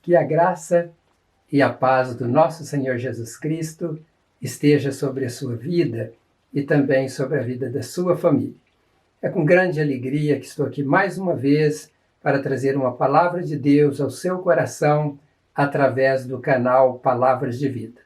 Que a graça e a paz do nosso Senhor Jesus Cristo esteja sobre a sua vida e também sobre a vida da sua família. É com grande alegria que estou aqui mais uma vez para trazer uma palavra de Deus ao seu coração através do canal Palavras de Vida.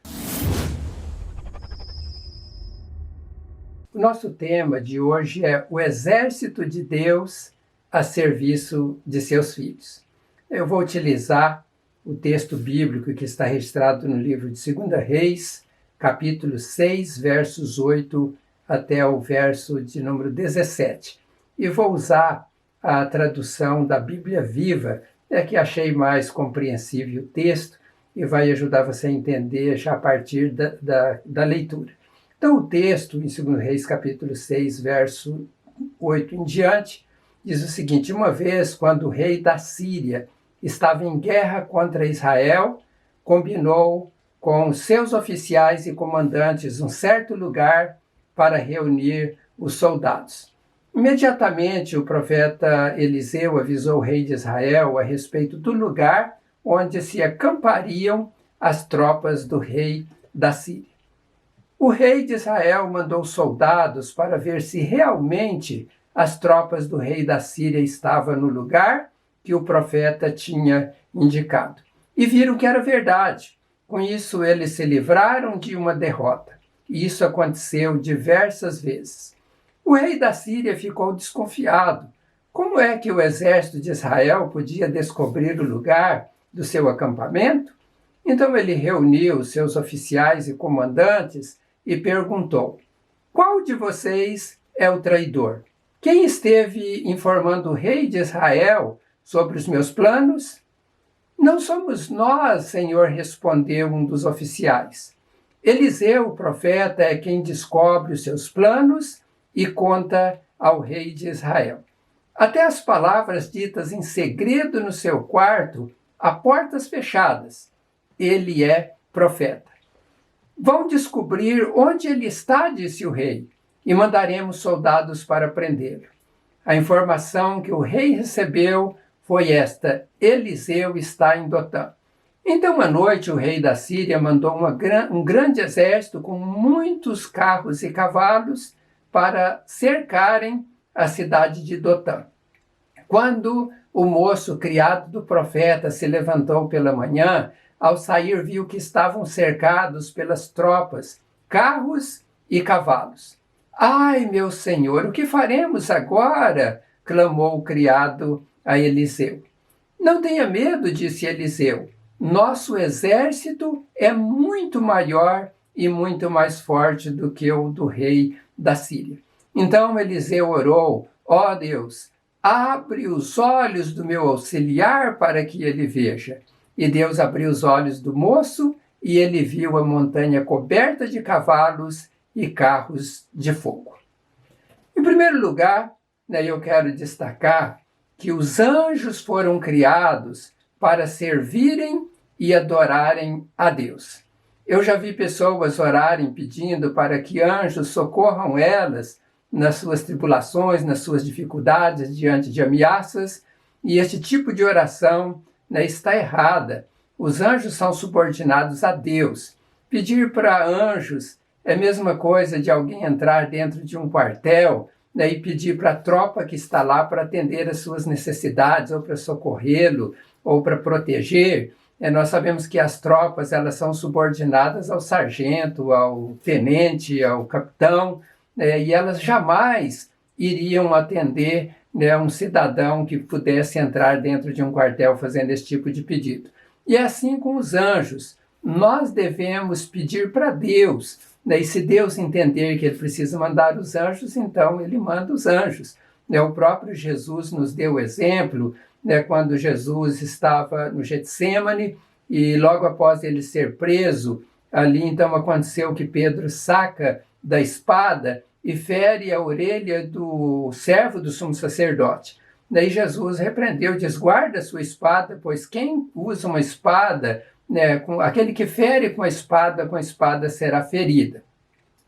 O nosso tema de hoje é o exército de Deus a serviço de seus filhos. Eu vou utilizar o texto bíblico que está registrado no livro de 2 Reis, capítulo 6, versos 8 até o verso de número 17. E vou usar a tradução da Bíblia Viva, que achei mais compreensível o texto e vai ajudar você a entender já a partir da leitura. Então, o texto, em 2 Reis, capítulo 6, verso 8 em diante, diz o seguinte: uma vez, quando o rei da Síria estava em guerra contra Israel, combinou com seus oficiais e comandantes um certo lugar para reunir os soldados. Imediatamente, o profeta Eliseu avisou o rei de Israel a respeito do lugar onde se acampariam as tropas do rei da Síria. O rei de Israel mandou soldados para ver se realmente as tropas do rei da Síria estavam no lugar que o profeta tinha indicado. E viram que era verdade. Com isso, eles se livraram de uma derrota. E isso aconteceu diversas vezes. O rei da Síria ficou desconfiado. Como é que o exército de Israel podia descobrir o lugar do seu acampamento? Então ele reuniu os seus oficiais e comandantes e perguntou: qual de vocês é o traidor? Quem esteve informando o rei de Israel sobre os meus planos? Não somos nós, Senhor, respondeu um dos oficiais. Eliseu, o profeta, é quem descobre os seus planos e conta ao rei de Israel. Até as palavras ditas em segredo no seu quarto, a portas fechadas, ele é profeta. Vão descobrir onde ele está, disse o rei, e mandaremos soldados para prendê-lo. A informação que o rei recebeu foi esta: Eliseu está em Dotã. Então, à noite, o rei da Síria mandou um grande exército com muitos carros e cavalos para cercarem a cidade de Dotã. Quando o moço criado do profeta se levantou pela manhã, ao sair viu que estavam cercados pelas tropas, carros e cavalos. Ai, meu senhor, o que faremos agora? Clamou o criado a Eliseu. Não tenha medo, disse Eliseu. Nosso exército é muito maior e muito mais forte do que o do rei da Síria. Então Eliseu orou: ó Deus, abre os olhos do meu auxiliar para que ele veja. E Deus abriu os olhos do moço e ele viu a montanha coberta de cavalos e carros de fogo. Em primeiro lugar, eu quero destacar que os anjos foram criados para servirem e adorarem a Deus. Eu já vi pessoas orarem pedindo para que anjos socorram elas nas suas tribulações, nas suas dificuldades, diante de ameaças, e esse tipo de oração está errada. Os anjos são subordinados a Deus. Pedir para anjos é a mesma coisa de alguém entrar dentro de um quartel e pedir para a tropa que está lá para atender as suas necessidades, ou para socorrê-lo, ou para proteger. Nós sabemos que as tropas elas são subordinadas ao sargento, ao tenente, ao capitão, e elas jamais iriam atender um cidadão que pudesse entrar dentro de um quartel fazendo esse tipo de pedido. E é assim com os anjos. Nós devemos pedir para Deus, e se Deus entender que ele precisa mandar os anjos, então ele manda os anjos. O próprio Jesus nos deu o exemplo, quando Jesus estava no Getsêmani e logo após ele ser preso, ali então aconteceu que Pedro saca da espada e fere a orelha do servo do sumo sacerdote. Daí Jesus repreendeu, diz: guarda a sua espada, pois quem usa uma espada, aquele que fere com a espada será ferida.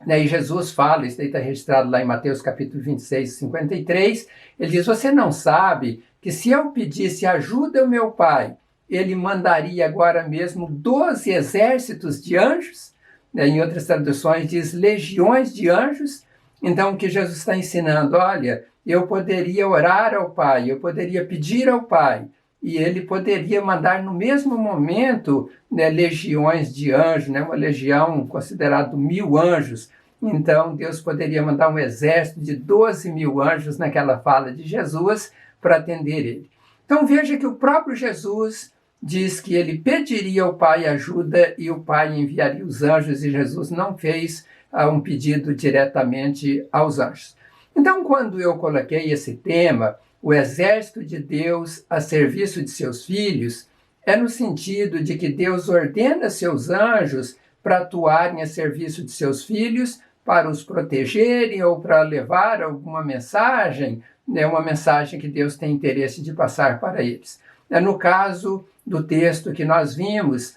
E Jesus fala, isso está registrado lá em Mateus capítulo 26, 53, ele diz: você não sabe que se eu pedisse ajuda ao meu Pai, ele mandaria agora mesmo 12 exércitos de anjos, né? Em outras traduções diz legiões de anjos. Então o que Jesus está ensinando, olha, eu poderia orar ao Pai, eu poderia pedir ao Pai, e ele poderia mandar no mesmo momento, né, legiões de anjos, né, uma legião considerada 1000 anjos. Então Deus poderia mandar um exército de 12.000 anjos naquela fala de Jesus para atender ele. Então veja que o próprio Jesus diz que ele pediria ao Pai ajuda e o Pai enviaria os anjos, e Jesus não fez um pedido diretamente aos anjos. Então, quando eu coloquei esse tema, o exército de Deus a serviço de seus filhos, é no sentido de que Deus ordena seus anjos para atuarem a serviço de seus filhos, para os protegerem ou para levar alguma mensagem, né, uma mensagem que Deus tem interesse de passar para eles. No caso do texto que nós vimos,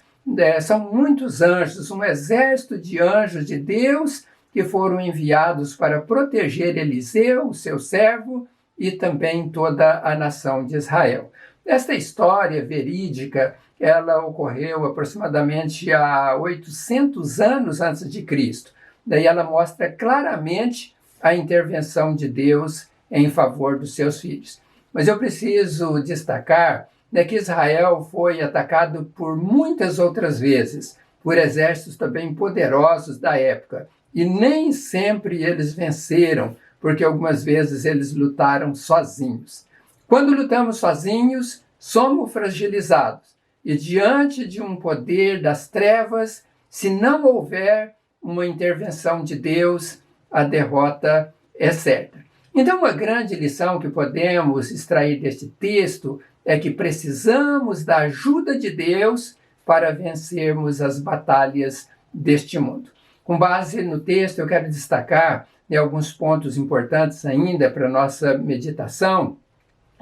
são muitos anjos, um exército de anjos de Deus que foram enviados para proteger Eliseu, seu servo, e também toda a nação de Israel. Esta história verídica, ela ocorreu aproximadamente há 800 anos antes de Cristo. Daí ela mostra claramente a intervenção de Deus em favor dos seus filhos. Mas eu preciso destacar, né, que Israel foi atacado por muitas outras vezes, por exércitos também poderosos da época. E nem sempre eles venceram, porque algumas vezes eles lutaram sozinhos. Quando lutamos sozinhos, somos fragilizados. E diante de um poder das trevas, se não houver uma intervenção de Deus, a derrota é certa. Então, uma grande lição que podemos extrair deste texto é que precisamos da ajuda de Deus para vencermos as batalhas deste mundo. Com base no texto, eu quero destacar alguns pontos importantes ainda para a nossa meditação.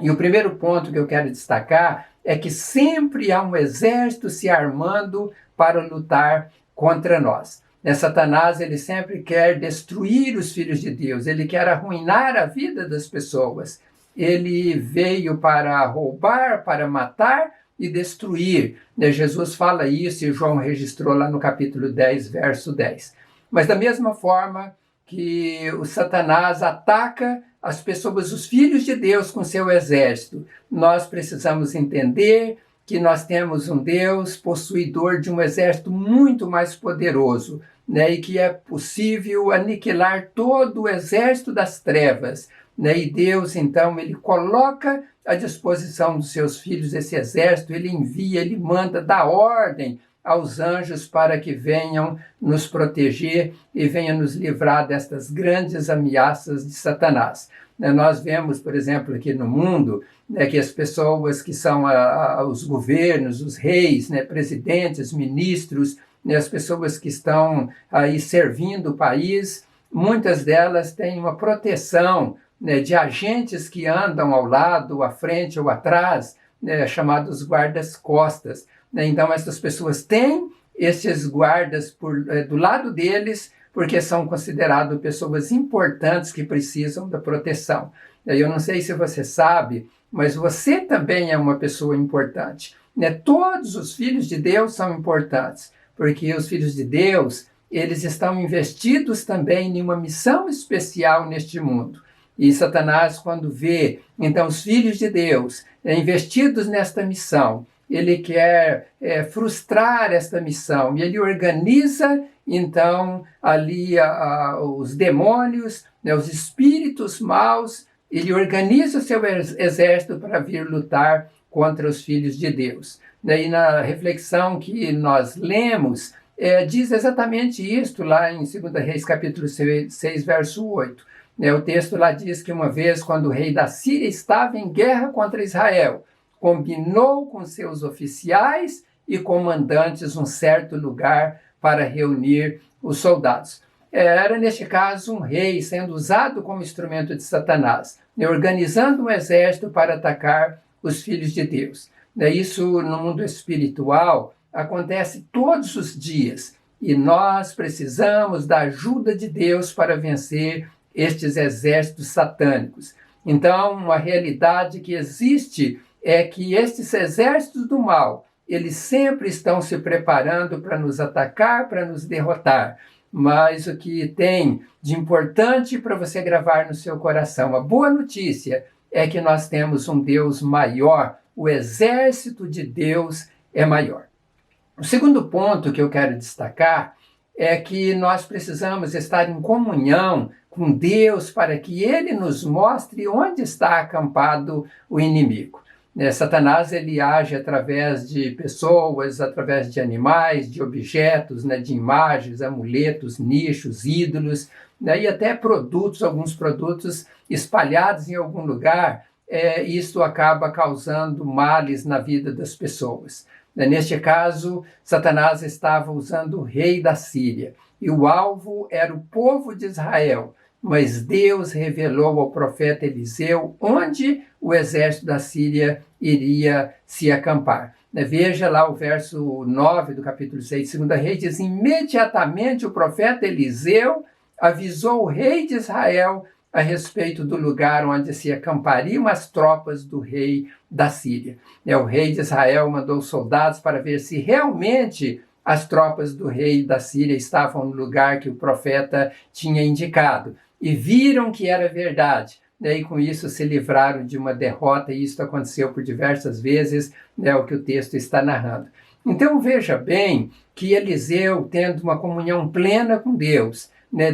E o primeiro ponto que eu quero destacar é que sempre há um exército se armando para lutar contra nós. Satanás, ele sempre quer destruir os filhos de Deus, ele quer arruinar a vida das pessoas. Ele veio para roubar, para matar e destruir. Jesus fala isso e João registrou lá no capítulo 10, verso 10. Mas da mesma forma que o Satanás ataca as pessoas, os filhos de Deus, com seu exército, nós precisamos entender que nós temos um Deus possuidor de um exército muito mais poderoso, né, e que é possível aniquilar todo o exército das trevas. Né, e Deus, então, ele coloca à disposição dos seus filhos esse exército, ele envia, ele manda, dá ordem aos anjos para que venham nos proteger e venham nos livrar destas grandes ameaças de Satanás. Nós vemos, por exemplo, aqui no mundo, que as pessoas que são os governos, os reis, presidentes, ministros, as pessoas que estão aí servindo o país, muitas delas têm uma proteção de agentes que andam ao lado, à frente ou atrás, chamados guardas-costas. Então, essas pessoas têm esses guardas do lado deles, porque são consideradas pessoas importantes que precisam da proteção. Eu não sei se você sabe, mas você também é uma pessoa importante. Todos os filhos de Deus são importantes, porque os filhos de Deus, eles estão investidos também em uma missão especial neste mundo. E Satanás, quando vê, então, os filhos de Deus investidos nesta missão, ele quer frustrar esta missão, e ele organiza, então, ali os demônios, os espíritos maus, ele organiza o seu exército para vir lutar contra os filhos de Deus. E na reflexão que nós lemos, diz exatamente isto lá em 2 Reis, capítulo 6, verso 8. O texto lá diz que uma vez, quando o rei da Síria estava em guerra contra Israel, combinou com seus oficiais e comandantes um certo lugar para reunir os soldados. Era, neste caso, um rei sendo usado como instrumento de Satanás, organizando um exército para atacar os filhos de Deus. Isso, no mundo espiritual, acontece todos os dias, e nós precisamos da ajuda de Deus para vencer estes exércitos satânicos. Então, uma realidade que existe é que estes exércitos do mal, eles sempre estão se preparando para nos atacar, para nos derrotar. Mas o que tem de importante para você gravar no seu coração, a boa notícia é que nós temos um Deus maior, o exército de Deus é maior. O segundo ponto que eu quero destacar é que nós precisamos estar em comunhão com Deus para que Ele nos mostre onde está acampado o inimigo. Satanás ele age através de pessoas, através de animais, de objetos, de imagens, amuletos, nichos, ídolos, e até produtos, alguns produtos espalhados em algum lugar. Isso acaba causando males na vida das pessoas. Neste caso, Satanás estava usando o rei da Síria, e o alvo era o povo de Israel. Mas Deus revelou ao profeta Eliseu onde o exército da Síria iria se acampar. Veja lá o verso 9 do capítulo 6 de 2 Reis, diz: imediatamente o profeta Eliseu avisou o rei de Israel a respeito do lugar onde se acampariam as tropas do rei da Síria. O rei de Israel mandou soldados para ver se realmente as tropas do rei da Síria estavam no lugar que o profeta tinha indicado. E viram que era verdade. E com isso se livraram de uma derrota, e isso aconteceu por diversas vezes, o que o texto está narrando. Então veja bem que Eliseu, tendo uma comunhão plena com Deus,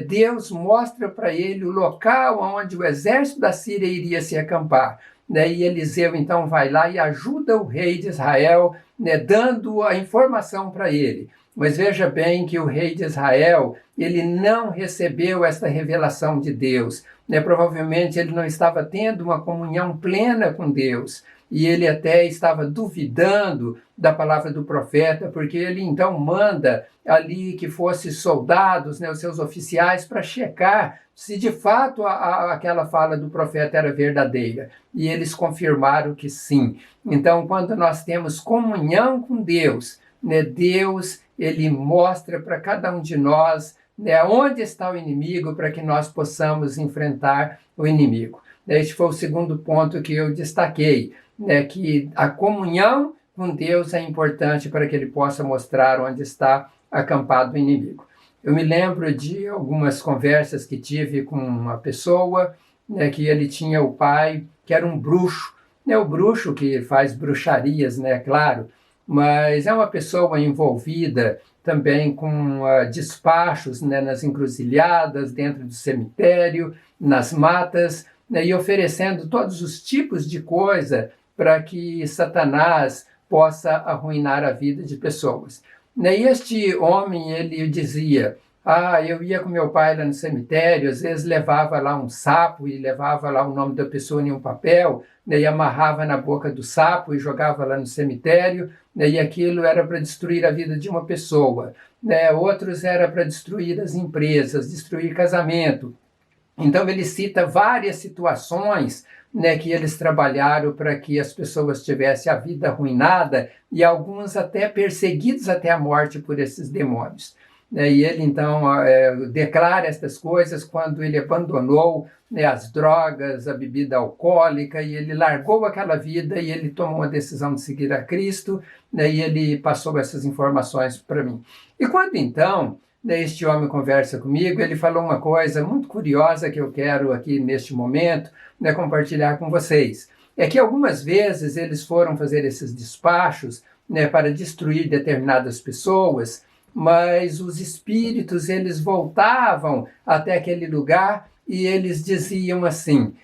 Deus mostra para ele o local onde o exército da Síria iria se acampar. E Eliseu então vai lá e ajuda o rei de Israel, dando a informação para ele. Mas veja bem que o rei de Israel, ele não recebeu esta revelação de Deus. Provavelmente ele não estava tendo uma comunhão plena com Deus. E ele até estava duvidando da palavra do profeta, porque ele então manda ali que fossem soldados, os seus oficiais, para checar se de fato aquela fala do profeta era verdadeira. E eles confirmaram que sim. Então, quando nós temos comunhão com Deus, Deus ele mostra para cada um de nós onde está o inimigo para que nós possamos enfrentar o inimigo. Este foi o segundo ponto que eu destaquei, que a comunhão com Deus é importante para que ele possa mostrar onde está acampado o inimigo. Eu me lembro de algumas conversas que tive com uma pessoa, que ele tinha o pai que era um bruxo, o bruxo que faz bruxarias, claro, mas é uma pessoa envolvida também com despachos nas encruzilhadas, dentro do cemitério, nas matas, e oferecendo todos os tipos de coisa para que Satanás possa arruinar a vida de pessoas. E este homem, ele dizia: eu ia com meu pai lá no cemitério, às vezes levava lá um sapo e levava lá o nome da pessoa em um papel, e amarrava na boca do sapo e jogava lá no cemitério, e aquilo era para destruir a vida de uma pessoa. Outros era para destruir as empresas, destruir casamento. Então ele cita várias situações que eles trabalharam para que as pessoas tivessem a vida arruinada e alguns até perseguidos até a morte por esses demônios. E ele então declara estas coisas quando ele abandonou as drogas, a bebida alcoólica, e ele largou aquela vida e ele tomou uma decisão de seguir a Cristo, e ele passou essas informações para mim. E quando então este homem conversa comigo, ele falou uma coisa muito curiosa que eu quero aqui neste momento compartilhar com vocês. É que algumas vezes eles foram fazer esses despachos para destruir determinadas pessoas, mas os espíritos eles voltavam até aquele lugar e eles diziam assim: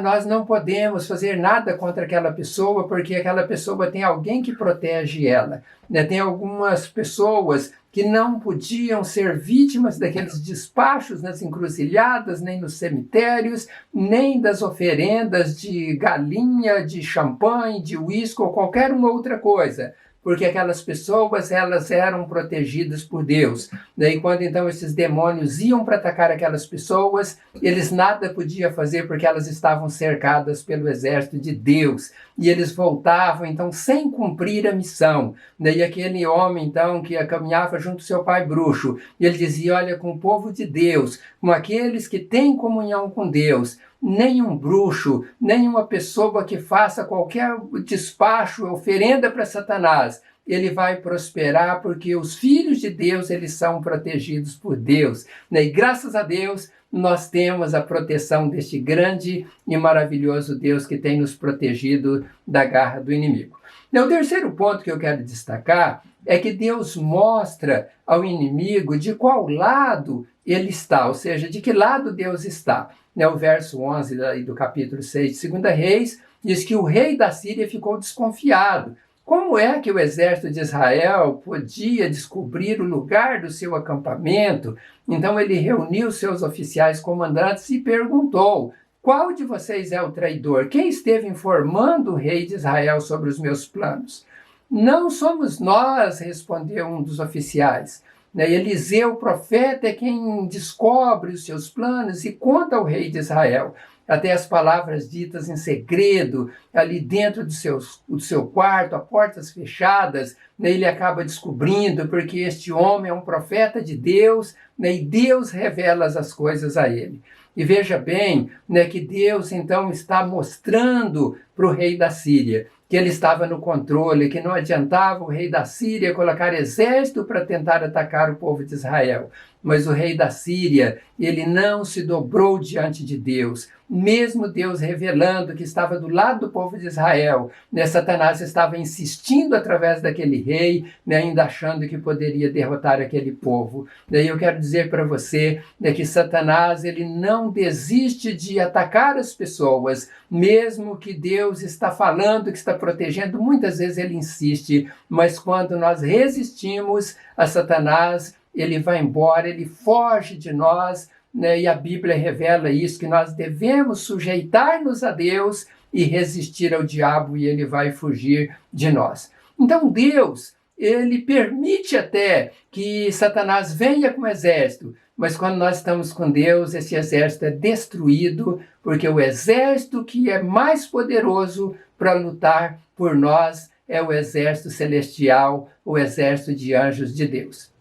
nós não podemos fazer nada contra aquela pessoa porque aquela pessoa tem alguém que protege ela. Tem algumas pessoas que não podiam ser vítimas daqueles despachos nas encruzilhadas, nem nos cemitérios, nem das oferendas de galinha, de champanhe, de uísque ou qualquer uma outra coisa, porque aquelas pessoas elas eram protegidas por Deus. E quando então esses demônios iam para atacar aquelas pessoas, eles nada podiam fazer porque elas estavam cercadas pelo exército de Deus. e eles voltavam, então, sem cumprir a missão. E aquele homem, então, que caminhava junto ao seu pai bruxo, e ele dizia, olha, com o povo de Deus, com aqueles que têm comunhão com Deus, nenhum bruxo, nenhuma pessoa que faça qualquer despacho, oferenda para Satanás, ele vai prosperar, porque os filhos de Deus, eles são protegidos por Deus. E graças a Deus, nós temos a proteção deste grande e maravilhoso Deus que tem nos protegido da garra do inimigo. O terceiro ponto que eu quero destacar é que Deus mostra ao inimigo de qual lado ele está, ou seja, de que lado Deus está. O verso 11 do capítulo 6 de 2 Reis diz que o rei da Síria ficou desconfiado. Como é que o exército de Israel podia descobrir o lugar do seu acampamento? Então ele reuniu seus oficiais comandantes e perguntou, qual de vocês é o traidor? Quem esteve informando o rei de Israel sobre os meus planos? Não somos nós, respondeu um dos oficiais. Eliseu, o profeta, é quem descobre os seus planos e conta ao rei de Israel. Até as palavras ditas em segredo, ali dentro do seu quarto, a portas fechadas, ele acaba descobrindo, porque este homem é um profeta de Deus, e Deus revela as coisas a ele. E veja bem, que Deus então está mostrando para o rei da Síria que ele estava no controle, que não adiantava o rei da Síria colocar exército para tentar atacar o povo de Israel. Mas o rei da Síria, ele não se dobrou diante de Deus. Mesmo Deus revelando que estava do lado do povo de Israel, Satanás estava insistindo através daquele rei, ainda achando que poderia derrotar aquele povo. Daí eu quero dizer para você que Satanás, ele não desiste de atacar as pessoas, mesmo que Deus está falando, que está protegendo, muitas vezes ele insiste, mas quando nós resistimos a Satanás, ele vai embora, ele foge de nós, e a Bíblia revela isso, que nós devemos sujeitar-nos a Deus e resistir ao diabo, e ele vai fugir de nós. Então Deus, ele permite até que Satanás venha com exército, mas quando nós estamos com Deus, esse exército é destruído, porque o exército que é mais poderoso para lutar por nós é o exército celestial, o exército de anjos de Deus.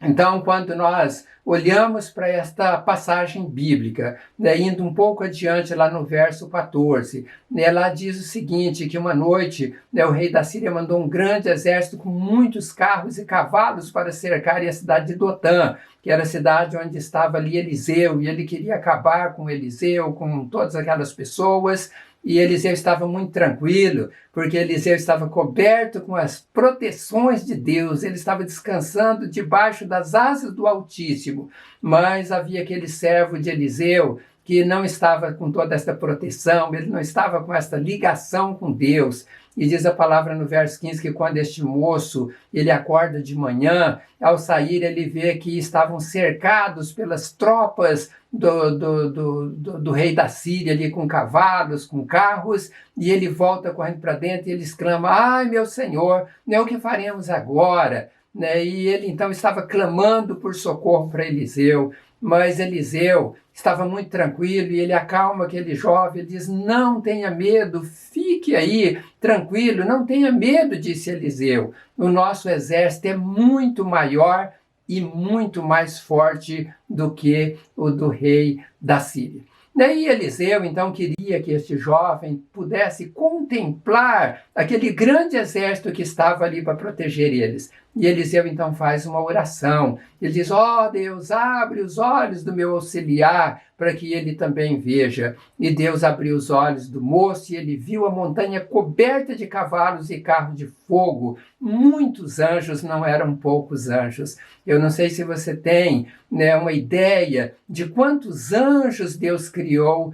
Então, quando nós olhamos para esta passagem bíblica, indo um pouco adiante lá no verso 14, lá diz o seguinte, que uma noite o rei da Síria mandou um grande exército com muitos carros e cavalos para cercar a cidade de Dotã, que era a cidade onde estava ali Eliseu, e ele queria acabar com Eliseu, com todas aquelas pessoas. E Eliseu estava muito tranquilo, porque Eliseu estava coberto com as proteções de Deus, ele estava descansando debaixo das asas do Altíssimo. Mas havia aquele servo de Eliseu que não estava com toda essa proteção, ele não estava com essa ligação com Deus. E diz a palavra no verso 15 que quando este moço, ele acorda de manhã, ao sair ele vê que estavam cercados pelas tropas do rei da Síria, ali com cavalos, com carros, e ele volta correndo para dentro e ele exclama, ai meu Senhor, o que faremos agora? E ele então estava clamando por socorro para Eliseu, mas Eliseu estava muito tranquilo e ele acalma aquele jovem, ele diz, não tenha medo, fique aí tranquilo, não tenha medo, disse Eliseu, o nosso exército é muito maior e muito mais forte do que o do rei da Síria. Daí Eliseu, então, queria que este jovem pudesse contemplar aquele grande exército que estava ali para proteger eles. E Eliseu, então, faz uma oração. Ele diz, ó Deus, abre os olhos do meu auxiliar para que ele também veja. E Deus abriu os olhos do moço e ele viu a montanha coberta de cavalos e carros de fogo. Muitos anjos, não eram poucos anjos. Eu não sei se você tem uma ideia de quantos anjos Deus criou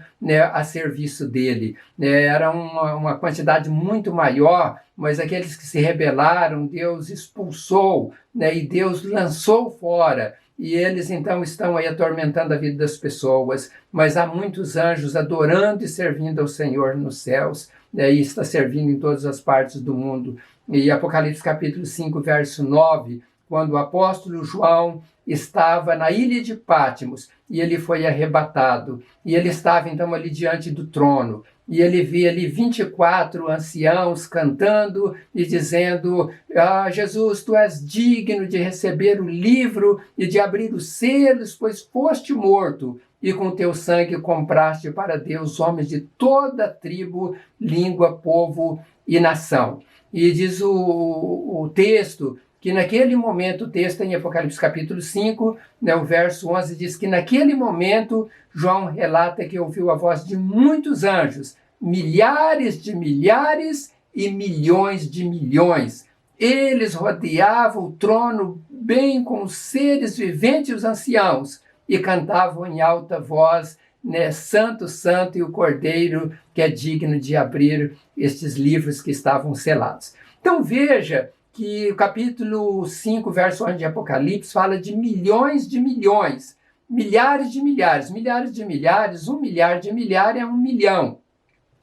a serviço dele. Era uma quantidade muito maior, mas aqueles que se rebelaram, Deus expulsou, e Deus lançou fora. E eles então estão aí atormentando a vida das pessoas, mas há muitos anjos adorando e servindo ao Senhor nos céus, e está servindo em todas as partes do mundo. E Apocalipse capítulo 5, verso 9, quando o apóstolo João estava na ilha de Patmos e ele foi arrebatado. E ele estava então ali diante do trono. E ele via ali 24 anciãos cantando e dizendo: Jesus, tu és digno de receber o livro e de abrir os selos, pois foste morto, e com teu sangue compraste para Deus homens de toda tribo, língua, povo e nação. E diz o texto que naquele momento, o texto em Apocalipse capítulo 5, o verso 11, diz que naquele momento João relata que ouviu a voz de muitos anjos, milhares de milhares e milhões de milhões. Eles rodeavam o trono bem com os seres viventes e os anciãos e cantavam em alta voz, Santo, Santo, e o Cordeiro que é digno de abrir estes livros que estavam selados. Então veja que o capítulo 5, verso 1 de Apocalipse fala de milhões de milhões, milhares de milhares, milhares de milhares, 1 milhar de milhar é 1 milhão.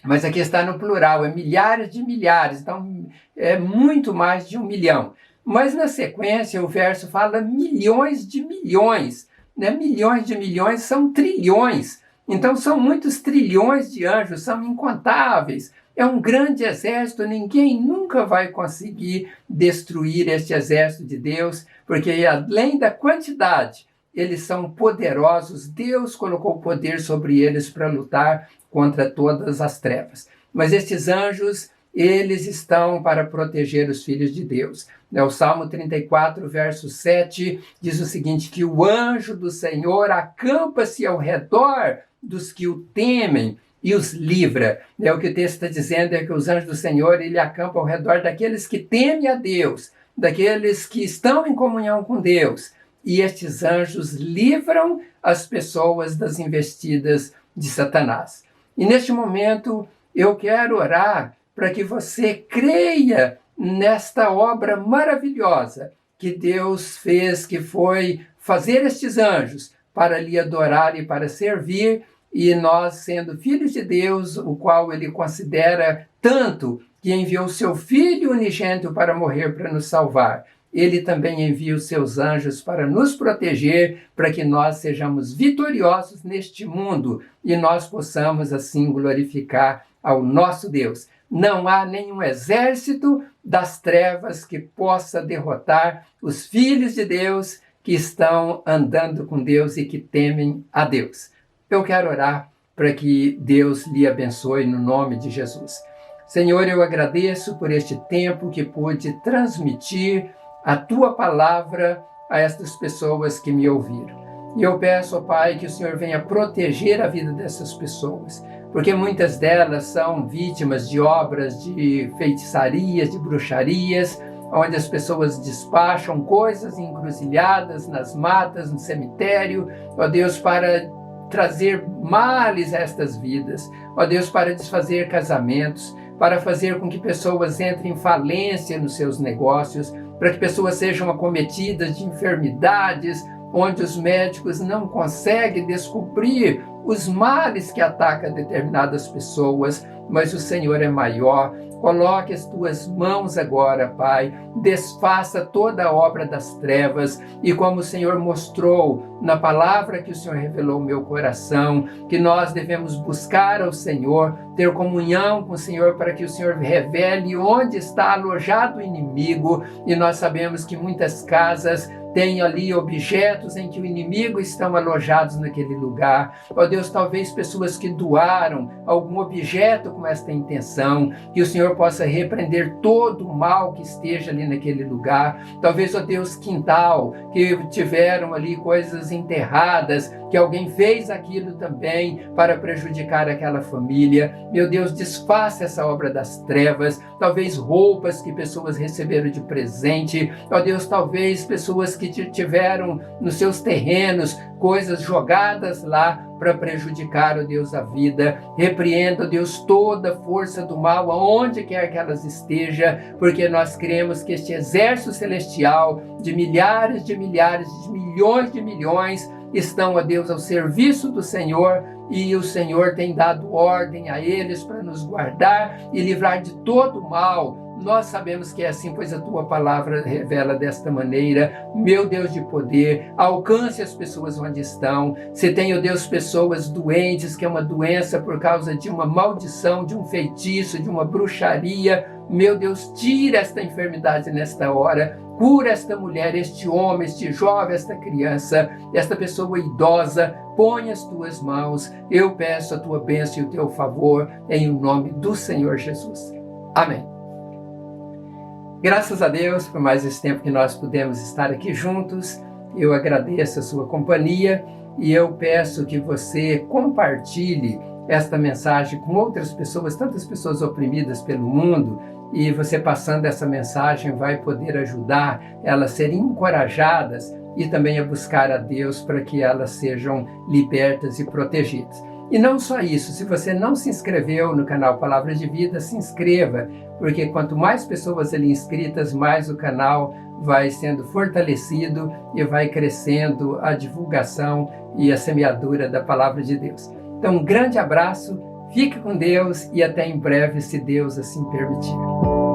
Mas aqui está no plural, é milhares de milhares, então é muito mais de 1 milhão. Mas na sequência o verso fala milhões de milhões, milhões de milhões são trilhões, então são muitos trilhões de anjos, são incontáveis. É um grande exército, ninguém nunca vai conseguir destruir este exército de Deus, porque além da quantidade, eles são poderosos, Deus colocou poder sobre eles para lutar contra todas as trevas. Mas estes anjos, eles estão para proteger os filhos de Deus. O Salmo 34, verso 7, diz o seguinte, que o anjo do Senhor acampa-se ao redor dos que o temem e os livra. O que o texto está dizendo é que os anjos do Senhor, ele acampa ao redor daqueles que temem a Deus, daqueles que estão em comunhão com Deus. E estes anjos livram as pessoas das investidas de Satanás. E neste momento eu quero orar para que você creia nesta obra maravilhosa que Deus fez, que foi fazer estes anjos para lhe adorar e para servir, e nós, sendo filhos de Deus, o qual ele considera tanto, que enviou seu Filho unigênito para morrer para nos salvar, ele também envia os seus anjos para nos proteger, para que nós sejamos vitoriosos neste mundo e nós possamos assim glorificar ao nosso Deus. Não há nenhum exército das trevas que possa derrotar os filhos de Deus que estão andando com Deus e que temem a Deus. Eu quero orar para que Deus lhe abençoe no nome de Jesus. Senhor, eu agradeço por este tempo que pude transmitir a Tua palavra a estas pessoas que me ouviram. E eu peço, ó Pai, que o Senhor venha proteger a vida dessas pessoas, porque muitas delas são vítimas de obras de feitiçarias, de bruxarias, onde as pessoas despacham coisas encruzilhadas nas matas, no cemitério, ó Deus, para trazer males a estas vidas, ó Deus, para desfazer casamentos, para fazer com que pessoas entrem em falência nos seus negócios, para que pessoas sejam acometidas de enfermidades, onde os médicos não conseguem descobrir os males que atacam determinadas pessoas, mas o Senhor é maior. Coloque as tuas mãos agora, Pai, desfaça toda a obra das trevas, e como o Senhor mostrou na palavra que o Senhor revelou no meu coração, que nós devemos buscar ao Senhor, ter comunhão com o Senhor, para que o Senhor revele onde está alojado o inimigo, e nós sabemos que muitas casas tem ali objetos em que o inimigo estão alojados naquele lugar. Ó Deus, talvez pessoas que doaram algum objeto com esta intenção, que o Senhor possa repreender todo o mal que esteja ali naquele lugar. Talvez, ó Deus, quintal, que tiveram ali coisas enterradas, que alguém fez aquilo também para prejudicar aquela família. Meu Deus, desfaça essa obra das trevas. Talvez roupas que pessoas receberam de presente. Ó Deus, talvez pessoas que tiveram nos seus terrenos coisas jogadas lá para prejudicar, ó Deus, a vida. Repreenda, ó Deus, toda força do mal, aonde quer que elas estejam, porque nós cremos que este exército celestial de milhares, de milhões de milhões estão, ó Deus, ao serviço do Senhor, e o Senhor tem dado ordem a eles para nos guardar e livrar de todo o mal, Nós sabemos que é assim, pois a tua palavra revela desta maneira. Meu Deus de poder, alcance as pessoas onde estão. Se tem, ó Deus, pessoas doentes, que é uma doença por causa de uma maldição, de um feitiço, de uma bruxaria, meu Deus, tira esta enfermidade nesta hora. Cura esta mulher, este homem, este jovem, esta criança, esta pessoa idosa. Põe as tuas mãos. Eu peço a tua bênção e o teu favor, em nome do Senhor Jesus. Amém. Graças a Deus por mais esse tempo que nós pudemos estar aqui juntos. Eu agradeço a sua companhia e eu peço que você compartilhe esta mensagem com outras pessoas, tantas pessoas oprimidas pelo mundo, e você passando essa mensagem vai poder ajudar elas a serem encorajadas e também a buscar a Deus para que elas sejam libertas e protegidas. E não só isso, se você não se inscreveu no canal Palavra de Vida, se inscreva, porque quanto mais pessoas ali inscritas, mais o canal vai sendo fortalecido e vai crescendo a divulgação e a semeadura da Palavra de Deus. Então, um grande abraço, fique com Deus e até em breve, se Deus assim permitir.